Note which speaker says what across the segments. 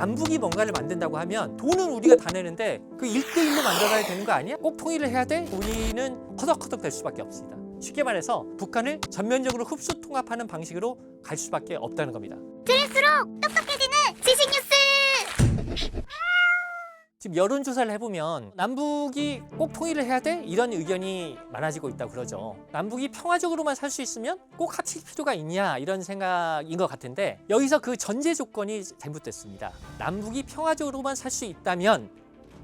Speaker 1: 남북이 뭔가를 만든다고 하면 돈은 우리가 다 내는데 그 1대1로 만들어야 되는 거 아니야? 꼭 통일을 해야 돼? 우리는 허덕허덕 될 수밖에 없습니다. 쉽게 말해서 북한을 전면적으로 흡수 통합하는 방식으로 갈 수밖에 없다는 겁니다.
Speaker 2: 들을수록 똑똑해지는 지식 뉴스.
Speaker 1: 지금 여론조사를 해보면 남북이 꼭 통일을 해야 돼? 이런 의견이 많아지고 있다고 그러죠. 남북이 평화적으로만 살 수 있으면 꼭 합칠 필요가 있냐 이런 생각인 것 같은데 여기서 그 전제 조건이 잘못됐습니다. 남북이 평화적으로만 살 수 있다면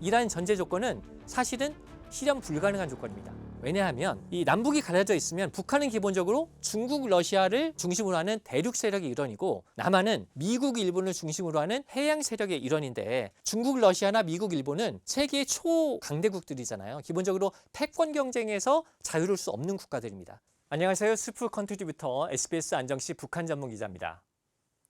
Speaker 1: 이라는 전제 조건은 사실은 실현 불가능한 조건입니다. 왜냐하면 이 남북이 갈라져 있으면 북한은 기본적으로 중국, 러시아를 중심으로 하는 대륙 세력의 일원이고 남한은 미국, 일본을 중심으로 하는 해양 세력의 일원인데 중국, 러시아나 미국, 일본은 세계 초강대국들이잖아요. 기본적으로 패권 경쟁에서 자유로울 수 없는 국가들입니다. 안녕하세요. 스프 컨트리뷰터 SBS 안정식 북한 전문 기자입니다.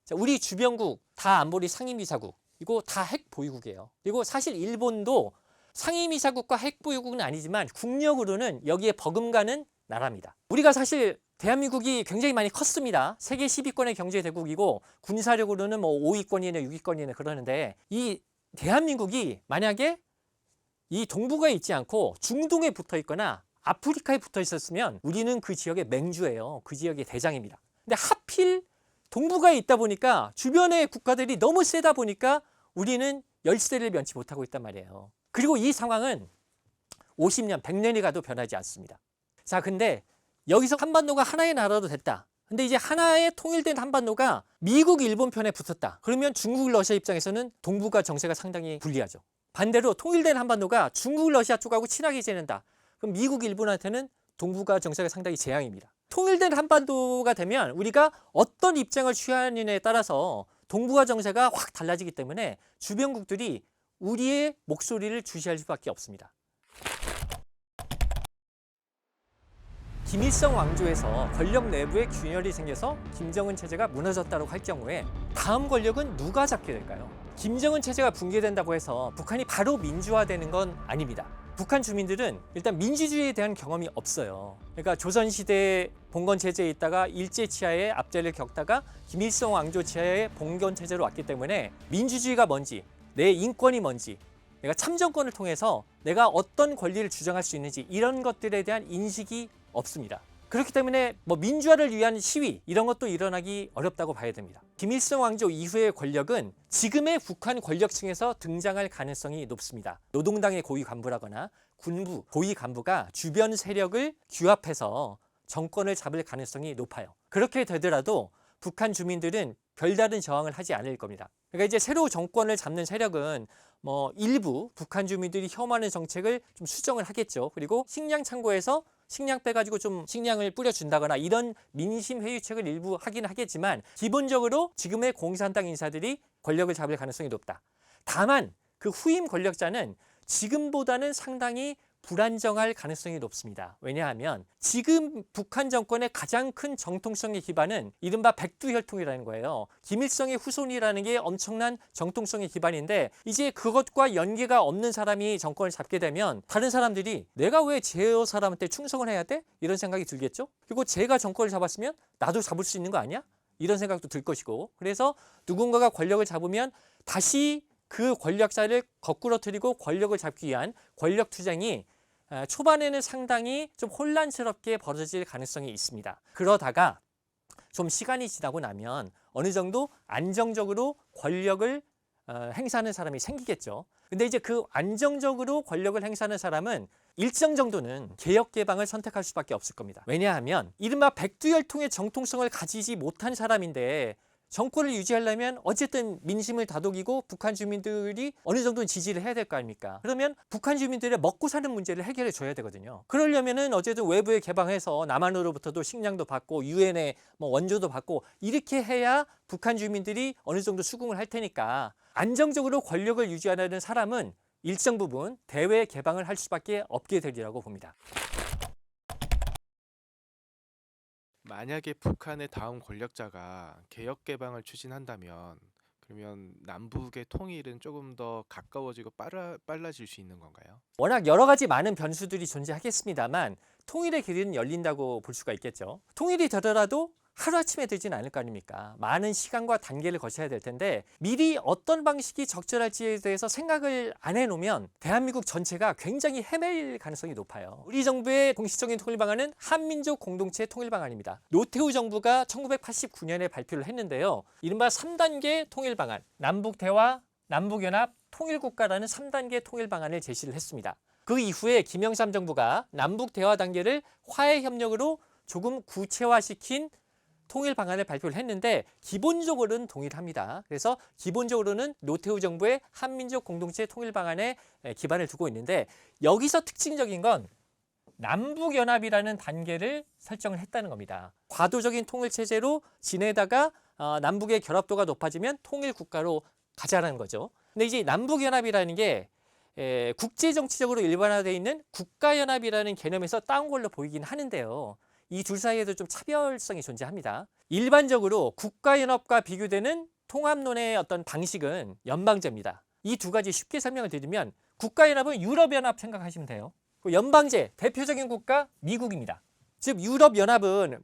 Speaker 1: 자, 우리 주변국 다 안보리 상임이사국, 이거 다 핵 보유국이에요. 그리고 사실 일본도 상임이사국과 핵보유국은 아니지만 국력으로는 여기에 버금가는 나라입니다. 우리가 사실 대한민국이 굉장히 많이 컸습니다. 세계 10위권의 경제대국이고 군사력으로는 뭐 5위권이네 6위권이네 그러는데 이 대한민국이 만약에 이 동북아에 있지 않고 중동에 붙어 있거나 아프리카에 붙어 있었으면 우리는 그 지역의 맹주예요. 그 지역의 대장입니다. 근데 하필 동북아에 있다 보니까 주변의 국가들이 너무 세다 보니까 우리는 열세를 면치 못하고 있단 말이에요. 그리고 이 상황은 50년, 100년이 가도 변하지 않습니다. 자, 근데 여기서 한반도가 하나의 나라로 됐다. 근데 이제 하나의 통일된 한반도가 미국, 일본 편에 붙었다. 그러면 중국, 러시아 입장에서는 동북아 정세가 상당히 불리하죠. 반대로 통일된 한반도가 중국, 러시아 쪽하고 친하게 지낸다. 그럼 미국, 일본한테는 동북아 정세가 상당히 재앙입니다. 통일된 한반도가 되면 우리가 어떤 입장을 취하느냐에 따라서 동북아 정세가 확 달라지기 때문에 주변국들이 우리의 목소리를 주시할 수밖에 없습니다. 김일성 왕조에서 권력 내부에 균열이 생겨서 김정은 체제가 무너졌다고 할 경우에 다음 권력은 누가 잡게 될까요? 김정은 체제가 붕괴된다고 해서 북한이 바로 민주화되는 건 아닙니다. 북한 주민들은 일단 민주주의에 대한 경험이 없어요. 그러니까 조선시대 봉건 체제에 있다가 일제 치하의 압제를 겪다가 김일성 왕조 치하의 봉건 체제로 왔기 때문에 민주주의가 뭔지 내 인권이 뭔지 내가 참정권을 통해서 내가 어떤 권리를 주장할 수 있는지 이런 것들에 대한 인식이 없습니다. 그렇기 때문에 뭐 민주화를 위한 시위 이런 것도 일어나기 어렵다고 봐야 됩니다. 김일성 왕조 이후의 권력은 지금의 북한 권력층에서 등장할 가능성이 높습니다. 노동당의 고위 간부라거나 군부 고위 간부가 주변 세력을 규합해서 정권을 잡을 가능성이 높아요. 그렇게 되더라도 북한 주민들은 별다른 저항을 하지 않을 겁니다. 그러니까 이제 새로 정권을 잡는 세력은 뭐 일부 북한 주민들이 혐오하는 정책을 좀 수정을 하겠죠. 그리고 식량 창고에서 식량 빼가지고 좀 식량을 뿌려준다거나 이런 민심 회유책을 일부 하긴 하겠지만 기본적으로 지금의 공산당 인사들이 권력을 잡을 가능성이 높다. 다만 그 후임 권력자는 지금보다는 상당히 불안정할 가능성이 높습니다. 왜냐하면 지금 북한 정권의 가장 큰 정통성의 기반은 이른바 백두혈통이라는 거예요. 김일성의 후손이라는 게 엄청난 정통성의 기반인데 이제 그것과 연계가 없는 사람이 정권을 잡게 되면 다른 사람들이 내가 왜 저 사람한테 충성을 해야 돼? 이런 생각이 들겠죠. 그리고 제가 정권을 잡았으면 나도 잡을 수 있는 거 아니야? 이런 생각도 들 것이고 그래서 누군가가 권력을 잡으면 다시 그 권력자를 거꾸러뜨리고 권력을 잡기 위한 권력 투쟁이 초반에는 상당히 좀 혼란스럽게 벌어질 가능성이 있습니다. 그러다가 좀 시간이 지나고 나면 어느 정도 안정적으로 권력을 행사하는 사람이 생기겠죠. 근데 이제 그 안정적으로 권력을 행사하는 사람은 일정 정도는 개혁 개방을 선택할 수밖에 없을 겁니다. 왜냐하면 이른바 백두혈통의 정통성을 가지지 못한 사람인데 정권을 유지하려면 어쨌든 민심을 다독이고 북한 주민들이 어느 정도는 지지를 해야 될 거 아닙니까? 그러면 북한 주민들의 먹고 사는 문제를 해결해 줘야 되거든요. 그러려면은 어쨌든 외부에 개방해서 남한으로부터도 식량도 받고 유엔의 뭐 원조도 받고 이렇게 해야 북한 주민들이 어느 정도 수긍을 할 테니까 안정적으로 권력을 유지하려는 사람은 일정 부분 대외 개방을 할 수밖에 없게 되리라고 봅니다.
Speaker 3: 만약에 북한의 다음 권력자가 개혁 개방을 추진한다면 그러면 남북의 통일은 조금 더 가까워지고 빨라질 수 있는 건가요?
Speaker 1: 워낙 여러 가지 많은 변수들이 존재하겠습니다만 통일의 길은 열린다고 볼 수가 있겠죠. 통일이 되더라도 하루아침에 되진 않을 거 아닙니까? 많은 시간과 단계를 거쳐야 될 텐데 미리 어떤 방식이 적절할지에 대해서 생각을 안 해놓으면 대한민국 전체가 굉장히 헤맬 가능성이 높아요. 우리 정부의 공식적인 통일 방안은 한민족 공동체 통일 방안입니다. 노태우 정부가 1989년에 발표를 했는데요. 이른바 3단계 통일 방안, 남북 대화, 남북연합, 통일국가라는 3단계 통일 방안을 제시를 했습니다. 그 이후에 김영삼 정부가 남북 대화 단계를 화해 협력으로 조금 구체화시킨 통일 방안을 발표를 했는데 기본적으로는 동일합니다. 그래서 기본적으로는 노태우 정부의 한민족 공동체 통일 방안에 기반을 두고 있는데 여기서 특징적인 건 남북연합이라는 단계를 설정을 했다는 겁니다. 과도적인 통일체제로 지내다가 남북의 결합도가 높아지면 통일국가로 가자라는 거죠. 근데 이제 남북연합이라는 게 국제정치적으로 일반화되어 있는 국가연합이라는 개념에서 따온 걸로 보이긴 하는데요. 이 둘 사이에도 좀 차별성이 존재합니다. 일반적으로 국가연합과 비교되는 통합론의 어떤 방식은 연방제입니다. 이 두 가지 쉽게 설명을 드리면 국가연합은 유럽연합 생각하시면 돼요. 연방제 대표적인 국가 미국입니다. 즉 유럽연합은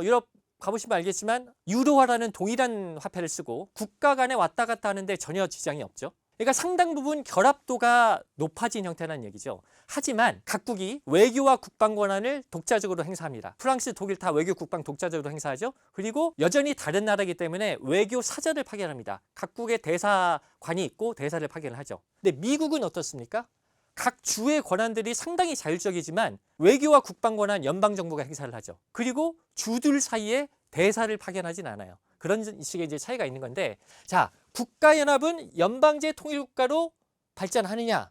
Speaker 1: 유럽 가보시면 알겠지만 유로화라는 동일한 화폐를 쓰고 국가 간에 왔다 갔다 하는데 전혀 지장이 없죠. 그러니까 상당 부분 결합도가 높아진 형태라는 얘기죠. 하지만 각국이 외교와 국방 권한을 독자적으로 행사합니다. 프랑스, 독일 다 외교, 국방 독자적으로 행사하죠. 그리고 여전히 다른 나라이기 때문에 외교 사절을 파견합니다. 각국의 대사관이 있고 대사를 파견을 하죠. 근데 미국은 어떻습니까? 각 주의 권한들이 상당히 자율적이지만 외교와 국방 권한 연방정부가 행사를 하죠. 그리고 주들 사이에 대사를 파견하진 않아요. 그런 식의 이제 차이가 있는 건데, 자, 국가연합은 연방제 통일국가로 발전하느냐?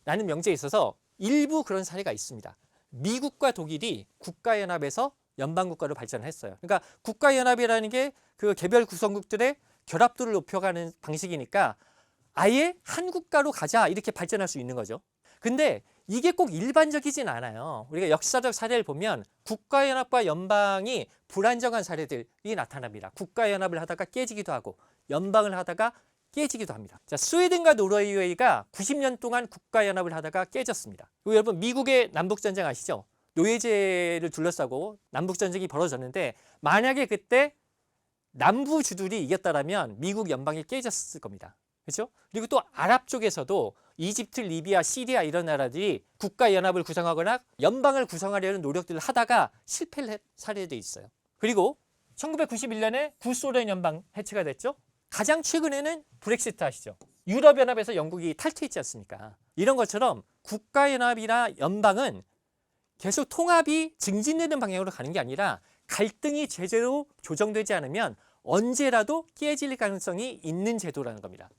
Speaker 1: 라는 명제에 있어서 일부 그런 사례가 있습니다. 미국과 독일이 국가연합에서 연방국가로 발전을 했어요. 그러니까 국가연합이라는 게 그 개별 구성국들의 결합도를 높여가는 방식이니까 아예 한 국가로 가자 이렇게 발전할 수 있는 거죠. 근데 이게 꼭 일반적이진 않아요. 우리가 역사적 사례를 보면 국가연합과 연방이 불안정한 사례들이 나타납니다. 국가연합을 하다가 깨지기도 하고 연방을 하다가 깨지기도 합니다. 자, 스웨덴과 노르웨이가 90년 동안 국가연합을 하다가 깨졌습니다. 그리고 여러분 미국의 남북전쟁 아시죠? 노예제를 둘러싸고 남북전쟁이 벌어졌는데 만약에 그때 남부주들이 이겼다라면 미국 연방이 깨졌을 겁니다. 그렇죠? 그리고 또 아랍 쪽에서도 이집트, 리비아, 시리아 이런 나라들이 국가연합을 구성하거나 연방을 구성하려는 노력들을 하다가 실패를 한 사례도 있어요. 그리고 1991년에 구소련 연방 해체가 됐죠. 가장 최근에는 브렉시트 아시죠? 유럽연합에서 영국이 탈퇴했지 않습니까? 이런 것처럼 국가연합이나 연방은 계속 통합이 증진되는 방향으로 가는 게 아니라 갈등이 제대로 조정되지 않으면 언제라도 깨질 가능성이 있는 제도라는 겁니다.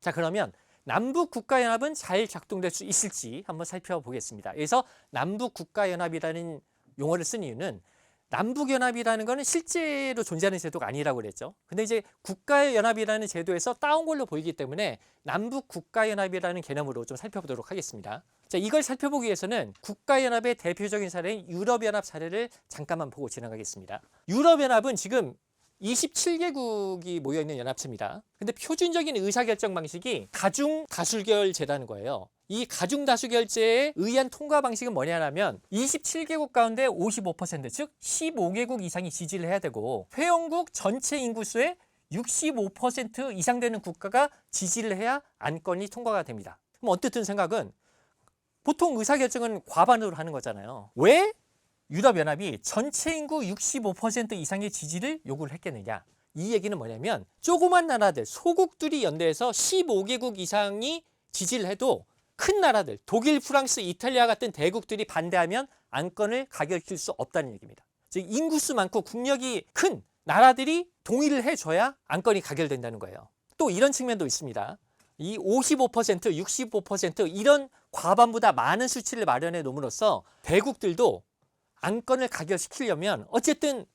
Speaker 1: 자, 그러면 남북 국가연합은 잘 작동될 수 있을지 한번 살펴보겠습니다. 그래서 남북 국가연합이라는 용어를 쓴 이유는 남북연합이라는 것은 실제로 존재하는 제도가 아니라고 그랬죠. 근데 이제 국가연합이라는 제도에서 따온 걸로 보이기 때문에 남북 국가연합이라는 개념으로 좀 살펴보도록 하겠습니다. 자, 이걸 살펴보기 위해서는 국가연합의 대표적인 사례인 유럽연합 사례를 잠깐만 보고 지나가겠습니다. 유럽연합은 지금 27개국이 모여있는 연합체입니다. 근데 표준적인 의사결정 방식이 가중다수결제라는 거예요. 이 가중다수결제에 의한 통과 방식은 뭐냐면 27개국 가운데 55%, 즉 15개국 이상이 지지를 해야 되고 회원국 전체 인구수의 65% 이상 되는 국가가 지지를 해야 안건이 통과가 됩니다. 그럼 어쨌든 생각은 보통 의사결정은 과반으로 하는 거잖아요. 왜 유럽연합이 전체 인구 65% 이상의 지지를 요구를 했겠느냐? 이 얘기는 뭐냐면 조그만 나라들, 소국들이 연대해서 15개국 이상이 지지를 해도 큰 나라들, 독일, 프랑스, 이탈리아 같은 대국들이 반대하면 안건을 가결시킬 수 없다는 얘기입니다. 즉 인구수 많고 국력이 큰 나라들이 동의를 해줘야 안건이 가결된다는 거예요. 또 이런 측면도 있습니다. 이 55%, 65% 이런 과반보다 많은 수치를 마련해 놓음으로써 대국들도 안건을 가결시키려면 어쨌든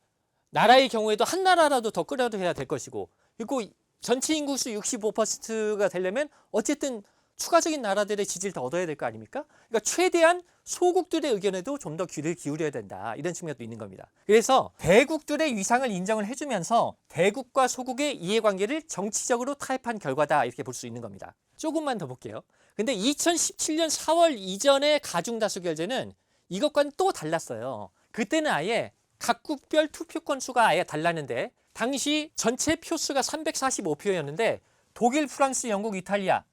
Speaker 1: 나라의 경우에도 한 나라라도 더 끌어들여야 될 것이고 그리고 전체 인구수 65%가 되려면 어쨌든 추가적인 나라들의 지지를 더 얻어야 될 거 아닙니까? 그러니까 최대한 소국들의 의견에도 좀 더 귀를 기울여야 된다. 이런 측면도 있는 겁니다. 그래서 대국들의 위상을 인정을 해주면서 대국과 소국의 이해관계를 정치적으로 타협한 결과다. 이렇게 볼 수 있는 겁니다. 조금만 더 볼게요. 근데 2017년 4월 이전의 가중다수결제는 이것과는 또 달랐어요. 그때는 아예 각국별 투표 건수가 아예 달랐는데 당시 전체 표수가 345표였는데 독일, 프랑스, 영국, 이탈리아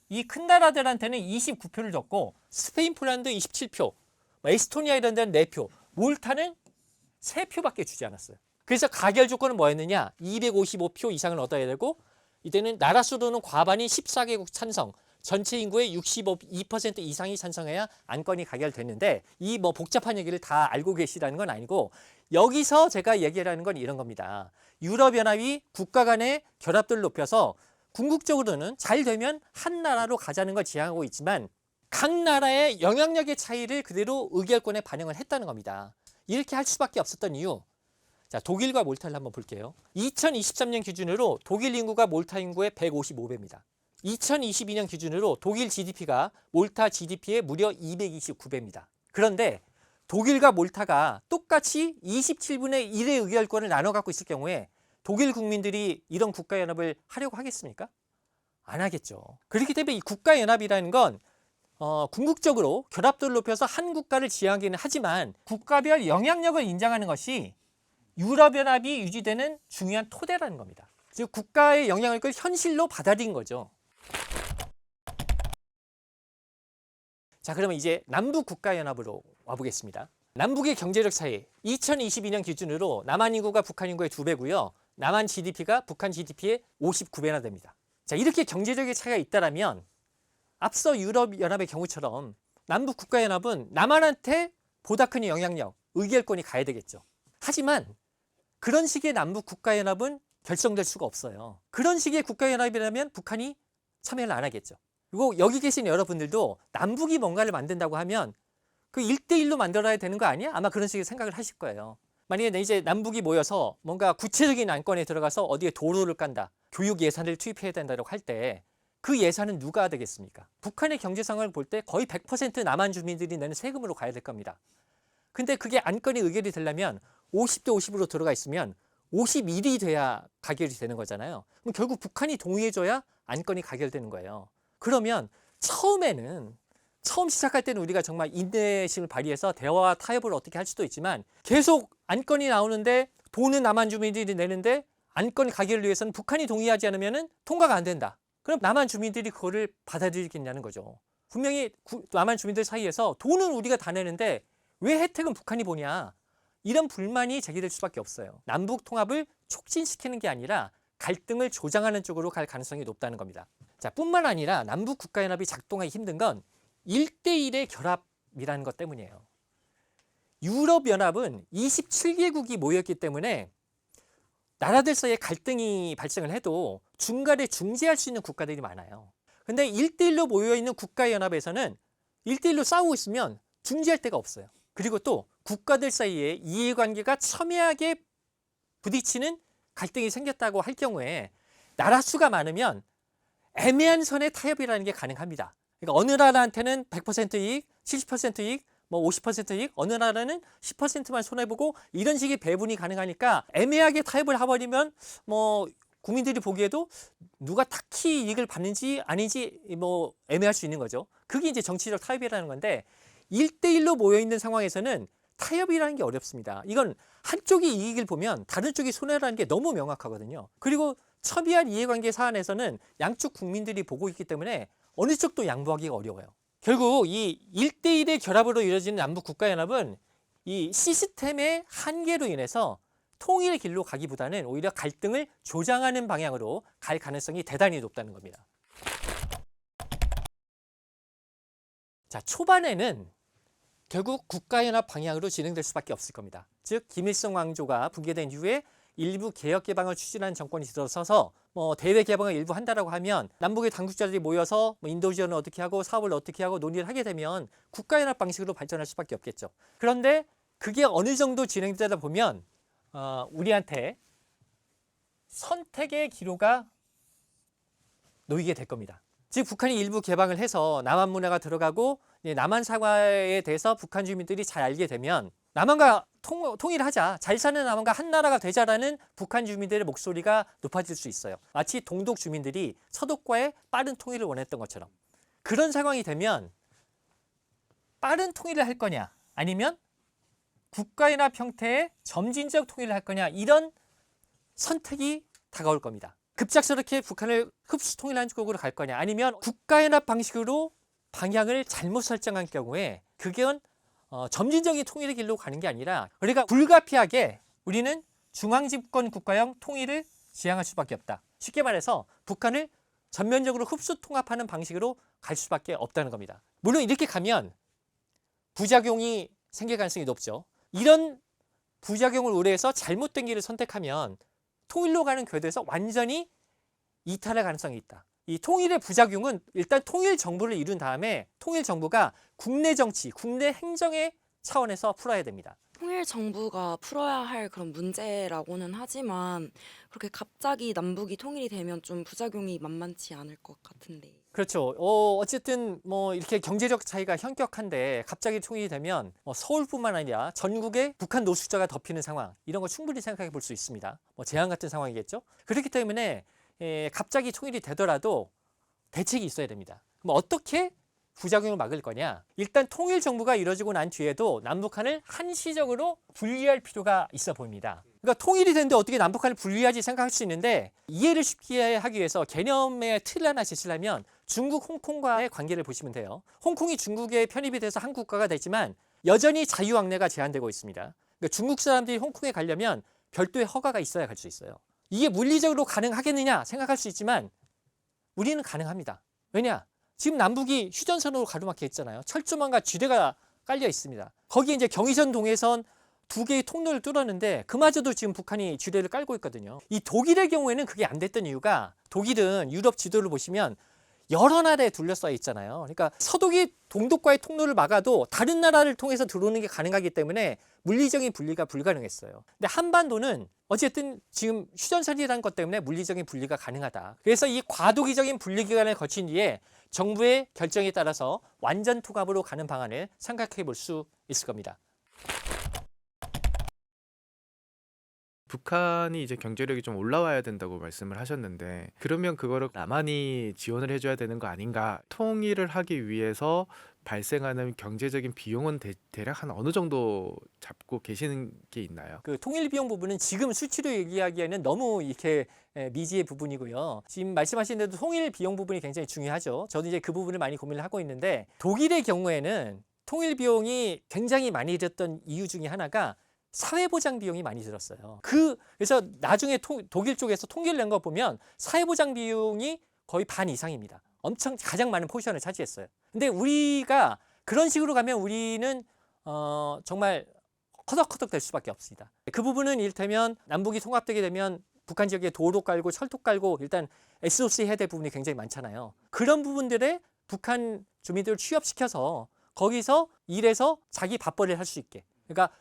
Speaker 1: 이 큰 나라들한테는 29표를 줬고 스페인, 폴란드 27표, 에스토니아 이런 데는 4표, 몰타는 3표밖에 주지 않았어요. 그래서 가결 조건은 뭐였느냐? 255표 이상을 얻어야 되고 이때는 나라 수로는 과반이 14개국 찬성, 전체 인구의 62% 이상이 찬성해야 안건이 가결됐는데 이 뭐 복잡한 얘기를 다 알고 계시다는 건 아니고 여기서 제가 얘기하는 건 이런 겁니다. 유럽연합이 국가 간의 결합도를 높여서 궁극적으로는 잘 되면 한 나라로 가자는 걸 지향하고 있지만 각 나라의 영향력의 차이를 그대로 의결권에 반영을 했다는 겁니다. 이렇게 할 수밖에 없었던 이유. 자, 독일과 몰타를 한번 볼게요. 2023년 기준으로 독일 인구가 몰타 인구의 155배입니다. 2022년 기준으로 독일 GDP가 몰타 GDP의 무려 229배입니다. 그런데 독일과 몰타가 똑같이 27분의 1의 의결권을 나눠 갖고 있을 경우에 독일 국민들이 이런 국가연합을 하려고 하겠습니까? 안 하겠죠. 그렇기 때문에 이 국가연합이라는 건 궁극적으로 결합도를 높여서 한 국가를 지향하기는 하지만 국가별 영향력을 인정하는 것이 유럽연합이 유지되는 중요한 토대라는 겁니다. 즉 국가의 영향력을 현실로 받아들인 거죠. 자, 그러면 이제 남북 국가연합으로 와보겠습니다. 남북의 경제력 차이 2022년 기준으로 남한 인구가 북한 인구의 2배고요. 남한 GDP가 북한 GDP의 59배나 됩니다. 자, 이렇게 경제적인 차이가 있다면 앞서 유럽연합의 경우처럼 남북 국가연합은 남한한테 보다 큰 영향력, 의결권이 가야 되겠죠. 하지만 그런 식의 남북 국가연합은 결성될 수가 없어요. 그런 식의 국가연합이라면 북한이 참여를 안 하겠죠. 그리고 여기 계신 여러분들도 남북이 뭔가를 만든다고 하면 그 1대1로 만들어야 되는 거 아니야? 아마 그런 식의 생각을 하실 거예요. 만약에 이제 남북이 모여서 뭔가 구체적인 안건에 들어가서 어디에 도로를 깐다, 교육 예산을 투입해야 된다고 할 때 그 예산은 누가 되겠습니까? 북한의 경제 상황을 볼 때 거의 100% 남한 주민들이 내는 세금으로 가야 될 겁니다. 근데 그게 안건이 의결이 되려면 50대 50으로 들어가 있으면 51이 돼야 가결이 되는 거잖아요. 그럼 결국 북한이 동의해줘야 안건이 가결되는 거예요. 그러면 처음 시작할 때는 우리가 정말 인내심을 발휘해서 대화와 타협을 어떻게 할 수도 있지만 계속 안건이 나오는데 돈은 남한 주민들이 내는데 안건 가결을 위해서는 북한이 동의하지 않으면 통과가 안 된다. 그럼 남한 주민들이 그거를 받아들이겠냐는 거죠. 분명히 남한 주민들 사이에서 돈은 우리가 다 내는데 왜 혜택은 북한이 보냐. 이런 불만이 제기될 수밖에 없어요. 남북 통합을 촉진시키는 게 아니라 갈등을 조장하는 쪽으로 갈 가능성이 높다는 겁니다. 자, 뿐만 아니라 남북 국가연합이 작동하기 힘든 건 1대1의 결합이라는 것 때문이에요. 유럽연합은 27개국이 모였기 때문에 나라들 사이에 갈등이 발생을 해도 중간에 중재할 수 있는 국가들이 많아요. 근데 1대1로 모여있는 국가연합에서는 1대1로 싸우고 있으면 중재할 데가 없어요. 그리고 또 국가들 사이에 이해관계가 첨예하게 부딪히는 갈등이 생겼다고 할 경우에 나라 수가 많으면 애매한 선의 타협이라는 게 가능합니다. 그러니까 어느 나라한테는 100% 이익, 70% 이익, 뭐 50% 이익, 어느 나라는 10%만 손해보고 이런 식의 배분이 가능하니까 애매하게 타협을 해버리면 뭐 국민들이 보기에도 누가 딱히 이익을 받는지 아닌지 뭐 애매할 수 있는 거죠. 그게 이제 정치적 타협이라는 건데 1대1로 모여있는 상황에서는 타협이라는 게 어렵습니다. 이건 한쪽이 이익을 보면 다른 쪽이 손해라는 게 너무 명확하거든요. 그리고 첨예한 이해관계 사안에서는 양쪽 국민들이 보고 있기 때문에 어느 쪽도 양보하기가 어려워요. 결국 이 1대1의 결합으로 이루어지는 남북 국가연합은 이 시스템의 한계로 인해서 통일의 길로 가기보다는 오히려 갈등을 조장하는 방향으로 갈 가능성이 대단히 높다는 겁니다. 자, 초반에는 결국 국가연합 방향으로 진행될 수밖에 없을 겁니다. 즉 김일성 왕조가 붕괴된 이후에 일부 개혁 개방을 추진하는 정권이 들어서서 뭐 대외 개방을 일부 한다라고 하면 남북의 당국자들이 모여서 뭐 인도 지원을 어떻게 하고 사업을 어떻게 하고 논의를 하게 되면 국가연합 방식으로 발전할 수밖에 없겠죠. 그런데 그게 어느 정도 진행되다 보면 우리한테 선택의 기로가 놓이게 될 겁니다. 즉 북한이 일부 개방을 해서 남한 문화가 들어가고 남한 사과에 대해서 북한 주민들이 잘 알게 되면 남한과 통일하자, 잘 사는 남한과 한 나라가 되자라는 북한 주민들의 목소리가 높아질 수 있어요. 마치 동독 주민들이 서독과의 빠른 통일을 원했던 것처럼. 그런 상황이 되면 빠른 통일을 할 거냐 아니면 국가연합 형태의 점진적 통일을 할 거냐, 이런 선택이 다가올 겁니다. 급작스럽게 북한을 흡수 통일하는 쪽으로 갈 거냐, 아니면 국가연합 방식으로 방향을 잘못 설정한 경우에 그건 점진적인 통일의 길로 가는 게 아니라 우리가 불가피하게 우리는 중앙집권 국가형 통일을 지향할 수밖에 없다. 쉽게 말해서 북한을 전면적으로 흡수 통합하는 방식으로 갈 수밖에 없다는 겁니다. 물론 이렇게 가면 부작용이 생길 가능성이 높죠. 이런 부작용을 우려해서 잘못된 길을 선택하면 통일로 가는 궤도에서 완전히 이탈할 가능성이 있다. 이 통일의 부작용은 일단 통일 정부를 이룬 다음에 통일 정부가 국내 정치, 국내 행정의 차원에서 풀어야 됩니다.
Speaker 4: 통일 정부가 풀어야 할 그런 문제라고는 하지만 그렇게 갑자기 남북이 통일이 되면 좀 부작용이 만만치 않을 것 같은데.
Speaker 1: 그렇죠. 어쨌든 뭐 이렇게 경제적 차이가 현격한데 갑자기 통일이 되면 서울뿐만 아니라 전국에 북한 노숙자가 덮이는 상황, 이런 거 충분히 생각해 볼 수 있습니다. 뭐 재앙 같은 상황이겠죠. 그렇기 때문에 갑자기 통일이 되더라도 대책이 있어야 됩니다. 그럼 어떻게 부작용을 막을 거냐? 일단 통일 정부가 이루어지고 난 뒤에도 남북한을 한시적으로 분리할 필요가 있어 보입니다. 그러니까 통일이 됐는데 어떻게 남북한을 분리하지 생각할 수 있는데, 이해를 쉽게 하기 위해서 개념의 틀을 하나 제시하면 중국, 홍콩과의 관계를 보시면 돼요. 홍콩이 중국에 편입이 돼서 한 국가가 됐지만 여전히 자유왕래가 제한되고 있습니다. 그러니까 중국 사람들이 홍콩에 가려면 별도의 허가가 있어야 갈 수 있어요. 이게 물리적으로 가능하겠느냐 생각할 수 있지만 우리는 가능합니다. 왜냐? 지금 남북이 휴전선으로 가로막혀 있잖아요. 철조망과 지뢰가 깔려 있습니다. 거기에 이제 경의선, 동해선 두 개의 통로를 뚫었는데 그마저도 지금 북한이 지뢰를 깔고 있거든요. 이 독일의 경우에는 그게 안 됐던 이유가, 독일은 유럽 지도를 보시면 여러 나라에 둘러싸여 있잖아요. 그러니까 서독이 동독과의 통로를 막아도 다른 나라를 통해서 들어오는 게 가능하기 때문에 물리적인 분리가 불가능했어요. 근데 한반도는 어쨌든 지금 휴전선이라는 것 때문에 물리적인 분리가 가능하다. 그래서 이 과도기적인 분리 기간을 거친 뒤에 정부의 결정에 따라서 완전 통합으로 가는 방안을 생각해 볼 수 있을 겁니다.
Speaker 3: 북한이 이제 경제력이 좀 올라와야 된다고 말씀을 하셨는데, 그러면 그거를 남한이 지원을 해줘야 되는 거 아닌가? 통일을 하기 위해서 발생하는 경제적인 비용은 대략 한 어느 정도 잡고 계시는 게 있나요?
Speaker 1: 그 통일 비용 부분은 지금 수치로 얘기하기에는 너무 이렇게 미지의 부분이고요. 지금 말씀하신 대로 통일 비용 부분이 굉장히 중요하죠. 저도 이제 그 부분을 많이 고민을 하고 있는데, 독일의 경우에는 통일 비용이 굉장히 많이 들었던 이유 중에 하나가 사회보장 비용이 많이 들었어요. 그래서 나중에 독일 쪽에서 통계를 낸 거 보면 사회보장 비용이 거의 반 이상입니다. 엄청 가장 많은 포지션을 차지했어요. 근데 우리가 그런 식으로 가면 우리는 정말 허덕허덕 될 수밖에 없습니다. 그 부분은 이를테면 남북이 통합되게 되면 북한 지역에 도로 깔고 철도 깔고 일단 SOC 해야 될 부분이 굉장히 많잖아요. 그런 부분들에 북한 주민들을 취업시켜서 거기서 일해서 자기 밥벌이를 할 수 있게. 그러니까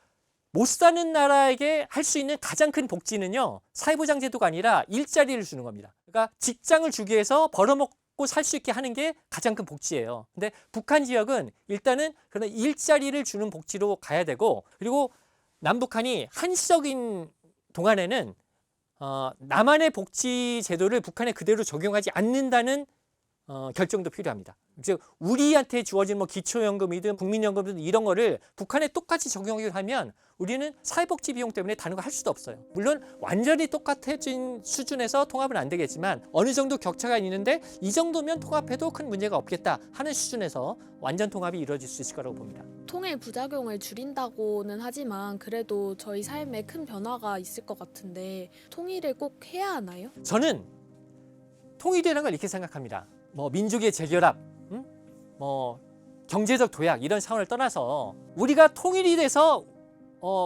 Speaker 1: 못 사는 나라에게 할 수 있는 가장 큰 복지는요, 사회보장 제도가 아니라 일자리를 주는 겁니다. 그러니까 직장을 주기 위해서 벌어먹고 살 수 있게 하는 게 가장 큰 복지예요. 근데 북한 지역은 일단은 그런 일자리를 주는 복지로 가야 되고, 그리고 남북한이 한시적인 동안에는 남한의 복지 제도를 북한에 그대로 적용하지 않는다는 결정도 필요합니다. 즉 우리한테 주어진 뭐 기초연금이든 국민연금이든 이런 거를 북한에 똑같이 적용하기로 하면 우리는 사회복지 비용 때문에 다른 거 할 수도 없어요. 물론 완전히 똑같아진 수준에서 통합은 안 되겠지만 어느 정도 격차가 있는데 이 정도면 통합해도 큰 문제가 없겠다 하는 수준에서 완전 통합이 이루어질 수 있을 거라고 봅니다.
Speaker 5: 통일 부작용을 줄인다고는 하지만 그래도 저희 삶에 큰 변화가 있을 것 같은데 통일을 꼭 해야 하나요?
Speaker 1: 저는 통일이라는 걸 이렇게 생각합니다. 뭐 민족의 재결합, 뭐 경제적 도약 이런 차원을 떠나서 우리가 통일이 돼서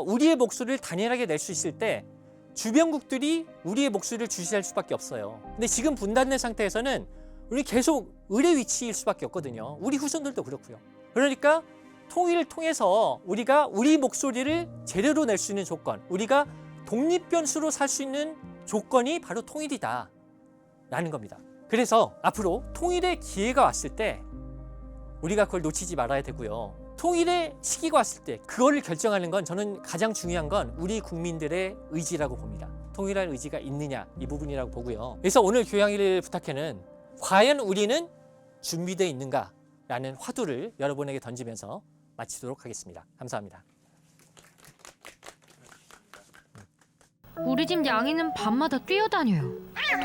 Speaker 1: 우리의 목소리를 단연하게 낼 수 있을 때 주변국들이 우리의 목소리를 주시할 수밖에 없어요. 근데 지금 분단된 상태에서는 우리 계속 의뢰 위치일 수밖에 없거든요. 우리 후손들도 그렇고요. 그러니까 통일을 통해서 우리가 우리 목소리를 제대로 낼 수 있는 조건, 우리가 독립변수로 살 수 있는 조건이 바로 통일이다 라는 겁니다. 그래서 앞으로 통일의 기회가 왔을 때 우리가 그걸 놓치지 말아야 되고요. 통일의 시기가 왔을 때 그거를 결정하는 건 저는 가장 중요한 건 우리 국민들의 의지라고 봅니다. 통일할 의지가 있느냐 이 부분이라고 보고요. 그래서 오늘 교양일을 부탁해는 과연 우리는 준비되어 있는가 라는 화두를 여러분에게 던지면서 마치도록 하겠습니다. 감사합니다.
Speaker 6: 우리 집 양이는 밤마다 뛰어다녀요.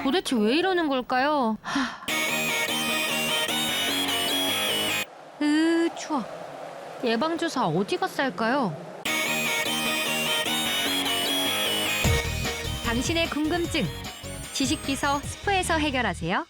Speaker 6: 도대체 왜 이러는 걸까요? 추워. 예방주사 어디 가서 할까요? 당신의 궁금증, 지식비서 스프에서 해결하세요.